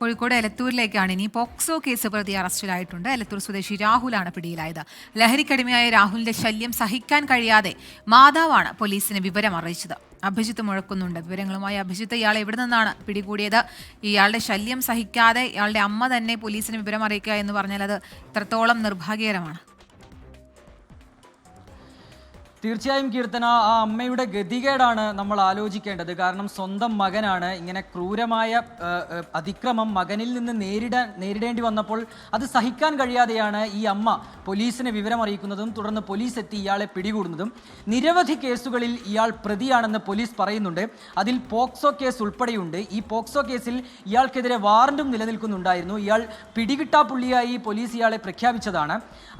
കോഴിക്കോട് എലത്തൂരിലേക്കാണ് ഇനി POCSO case പ്രതി അറസ്റ്റിലായിട്ടുണ്ട്. എലത്തൂർ സ്വദേശി രാഹുലാണ് പിടിയിലായത്. ലഹരിക്കടിമയായ രാഹുലിന്റെ ശല്യം സഹിക്കാൻ കഴിയാതെ മാതാവാണ് പോലീസിനെ വിവരം അറിയിച്ചത്. അഭിജിത്ത് മുഴക്കുന്നുണ്ട്. വിവരങ്ങളുമായി അഭിജിത്ത്, ഇയാൾ എവിടെ നിന്നാണ് പിടികൂടിയത്? ഇയാളുടെ ശല്യം സഹിക്കാതെ ഇയാളുടെ അമ്മ തന്നെ പോലീസിന് വിവരം അറിയിക്കുക എന്ന് പറഞ്ഞാൽ അത് ഇത്രത്തോളം നിർഭാഗ്യകരമാണ്. തീർച്ചയായും കീർത്തന, ആ അമ്മയുടെ ഗതികേടാണ് നമ്മൾ ആലോചിക്കേണ്ടത്. കാരണം സ്വന്തം മകനാണ് ഇങ്ങനെ ക്രൂരമായ അതിക്രമം മകനിൽ നിന്ന് നേരിടേണ്ടി വന്നപ്പോൾ അത് സഹിക്കാൻ കഴിയാതെയാണ് ഈ അമ്മ പോലീസിനെ വിവരം അറിയിക്കുന്നതും തുടർന്ന് പോലീസ് എത്തി ഇയാളെ പിടികൂടുന്നതും. നിരവധി കേസുകളിൽ ഇയാൾ പ്രതിയാണെന്ന് പോലീസ് പറയുന്നുണ്ട്. അതിൽ പോക്സോ കേസ് ഉൾപ്പെടെയുണ്ട്. ഈ പോക്സോ കേസിൽ ഇയാൾക്കെതിരെ വാറണ്ടും നിലനിൽക്കുന്നുണ്ടായിരുന്നു. ഇയാൾ പിടികിട്ടാപ്പുള്ളിയായി പോലീസ് ഇയാളെ പ്രഖ്യാപിച്ചതാണ്.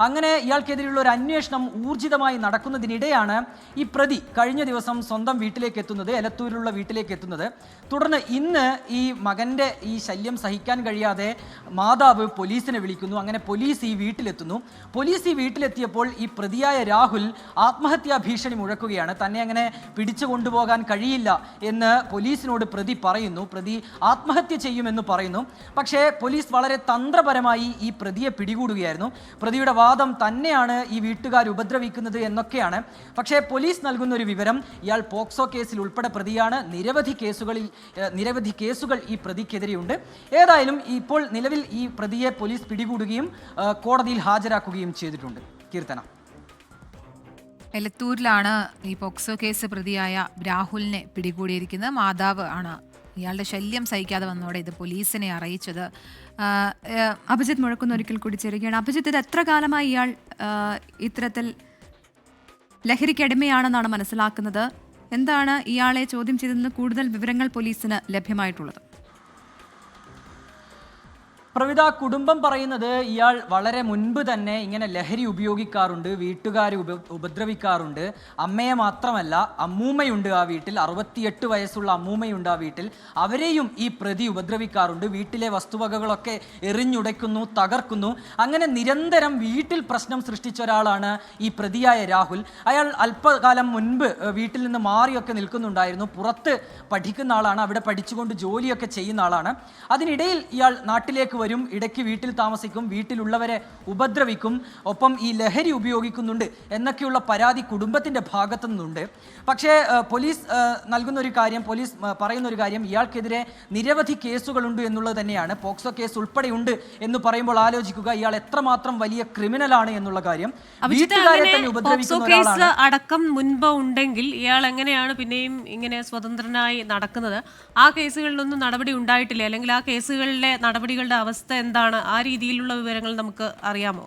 അങ്ങനെ ഇയാൾക്കെതിരെയുള്ള ഒരു അന്വേഷണം ഊർജിതമായി നടക്കുന്നതിനിടെ ഈ പ്രതി കഴിഞ്ഞ ദിവസം സ്വന്തം വീട്ടിലേക്ക് എത്തുന്നത്, എലത്തൂരിലുള്ള വീട്ടിലേക്ക് എത്തുന്നത്. തുടർന്ന് ഇന്ന് ഈ മകൻ്റെ ഈ ശല്യം സഹിക്കാൻ കഴിയാതെ മാതാവ് പോലീസിനെ വിളിക്കുന്നു. അങ്ങനെ പോലീസ് ഈ വീട്ടിലെത്തുന്നു. പോലീസ് ഈ വീട്ടിലെത്തിയപ്പോൾ ഈ പ്രതിയായ രാഹുൽ ആത്മഹത്യാ ഭീഷണി മുഴക്കുകയാണ്. തന്നെ അങ്ങനെ പിടിച്ചു കൊണ്ടുപോകാൻ കഴിയില്ല എന്ന് പോലീസിനോട് പ്രതി പറയുന്നു. പ്രതി ആത്മഹത്യ ചെയ്യുമെന്ന് പറയുന്നു. പക്ഷേ പോലീസ് വളരെ തന്ത്രപരമായി ഈ പ്രതിയെ പിടികൂടുകയായിരുന്നു. പ്രതിയുടെ വാദം തന്നെയാണ് ഈ വീട്ടുകാർ ഉപദ്രവിക്കുന്നത് എന്നൊക്കെയാണ്. പക്ഷേ പോലീസ് നൽകുന്ന ഒരു വിവരം, ഇയാൾ പോക്സോ കേസിൽ ഉൾപ്പെടെ പ്രതിയാണ്. നിരവധി കേസുകൾ ഈ പ്രതിക്കെതിരെയുണ്ട്. ഏതായാലും ഇപ്പോൾ നിലവിൽ ഈ പ്രതിയെ പോലീസ് പിടികൂടുകയും കോടതിയിൽ ഹാജരാക്കുകയും ചെയ്തിട്ടുണ്ട്. കീർത്തന, എലത്തൂരിലാണ് ഈ പോക്സോ കേസ് പ്രതിയായ രാഹുലിനെ പിടികൂടിയിരിക്കുന്നത്. മാതാവ് ആണ് ഇയാളുടെ ശല്യം സഹിക്കാതെ വന്നതോടെ ഇത് പോലീസിനെ അറിയിച്ചത്. അഭിജിത്ത് മുഴക്കുന്ന ഒരിക്കൽ കൂടി ചേരുകയാണ്. അഭിജിത്ത്, ഇത് എത്ര കാലമായി ഇയാൾ ഇത്തരത്തിൽ ലഹരിക്കടിമയാണെന്നാണ് മനസ്സിലാക്കുന്നത്? എന്താണ് ഇയാളെ ചോദ്യം ചെയ്തതിന് കൂടുതൽ വിവരങ്ങൾ പോലീസിന് ലഭ്യമായിട്ടുള്ളത്? പ്രവിത, കുടുംബം പറയുന്നത് ഇയാൾ വളരെ മുൻപ് തന്നെ ഇങ്ങനെ ലഹരി ഉപയോഗിക്കാറുണ്ട്, വീട്ടുകാരെ ഉപദ്രവിക്കാറുണ്ട്. അമ്മയെ മാത്രമല്ല, അമ്മൂമ്മയുണ്ട് ആ വീട്ടിൽ, 68 വയസ്സുള്ള അമ്മൂമ്മയുണ്ട് ആ വീട്ടിൽ. അവരെയും ഈ പ്രതി ഉപദ്രവിക്കാറുണ്ട്. വീട്ടിലെ വസ്തുവകകളൊക്കെ എറിഞ്ഞുടയ്ക്കുന്നു, തകർക്കുന്നു. അങ്ങനെ നിരന്തരം വീട്ടിൽ പ്രശ്നം സൃഷ്ടിച്ച ഒരാളാണ് ഈ പ്രതിയായ രാഹുൽ. അയാൾ അല്പകാലം മുൻപ് വീട്ടിൽ നിന്ന് മാറിയൊക്കെ നിൽക്കുന്നുണ്ടായിരുന്നു. പുറത്ത് പഠിക്കുന്ന ആളാണ്, അവിടെ പഠിച്ചുകൊണ്ട് ജോലിയൊക്കെ ചെയ്യുന്ന ആളാണ്. അതിനിടയിൽ ഇയാൾ നാട്ടിലേക്ക് വരും, ഇടയ്ക്ക് വീട്ടിൽ താമസിക്കും, വീട്ടിലുള്ളവരെ ഉപദ്രവിക്കും, ഒപ്പം ഈ ലഹരി ഉപയോഗിക്കുന്നുണ്ട് എന്നൊക്കെയുള്ള പരാതി കുടുംബത്തിൻ്റെ ഭാഗത്തു നിന്നുണ്ട്. പക്ഷേ പോലീസ് നൽകുന്ന ഒരു കാര്യം, പോലീസ് പറയുന്ന ഒരു കാര്യം, ഇയാൾക്കെതിരെ നിരവധി കേസുകളുണ്ട് എന്നുള്ളത് തന്നെയാണ്. പോക്സോ കേസ് ഉൾപ്പെടെയുണ്ട് എന്ന് പറയുമ്പോൾ ആലോചിക്കുക ഇയാൾ എത്രമാത്രം വലിയ ക്രിമിനലാണ് എന്നുള്ള കാര്യം. വീട്ടുകാരെ തന്നെ ഉപദ്രവിക്കുന്ന ഒരാളാണ്. അടക്കം മുൻപ് ഉണ്ടെങ്കിൽ ഇയാൾ എങ്ങനെയാണ് പിന്നെയും ഇങ്ങനെ സ്വതന്ത്രനായി നടക്കുന്നത്? ആ കേസുകളിലൊന്നും നടപടി ഉണ്ടായിട്ടില്ല, അല്ലെങ്കിൽ ആ കേസുകളിലെ നടപടികളുടെ അവസ്ഥ എന്താണ്? ആ രീതിയിലുള്ള വിവരങ്ങൾ നമുക്ക് അറിയാമോ?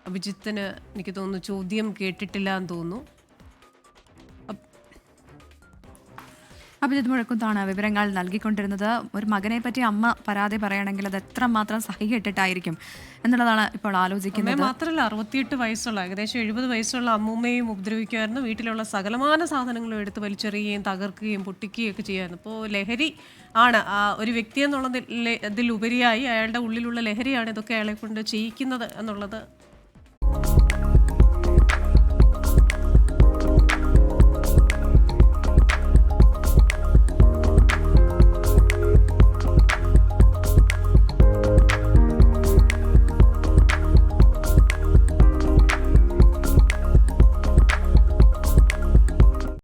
അഭിജിത്തിന് എനിക്ക് തോന്നുന്നു ചോദ്യം കേട്ടിട്ടില്ല എന്ന് തോന്നുന്നു. അഭിജിത്ത് മുഴക്കുന്നതാണ് വിവരങ്ങൾ നൽകിക്കൊണ്ടിരുന്നത്. ഒരു മകനെ പറ്റി അമ്മ പരാതി പറയണമെങ്കിൽ അത് എത്രമാത്രം സഹികെട്ടിട്ടായിരിക്കും എന്നുള്ളതാണ് ഇപ്പോൾ ആലോചിക്കുന്നത്. മാത്രമല്ല, 68 വയസ്സുള്ള, ഏകദേശം 70 വയസ്സുള്ള അമ്മൂമ്മയും ഉപദ്രവിക്കുമായിരുന്നു. വീട്ടിലുള്ള സകലമാന സാധനങ്ങളും എടുത്ത് വലിച്ചെറിയുകയും തകർക്കുകയും പൊട്ടിക്കുകയും ഒക്കെ ചെയ്യുമായിരുന്നു. ഇപ്പോൾ ലഹരി ആണ് ഒരു വ്യക്തി എന്നുള്ളതിലുപരിയായി അയാളുടെ ഉള്ളിലുള്ള ലഹരിയാണ് ഇതൊക്കെ അയാളെ കൊണ്ട് ചെയ്യിക്കുന്നത് എന്നുള്ളത്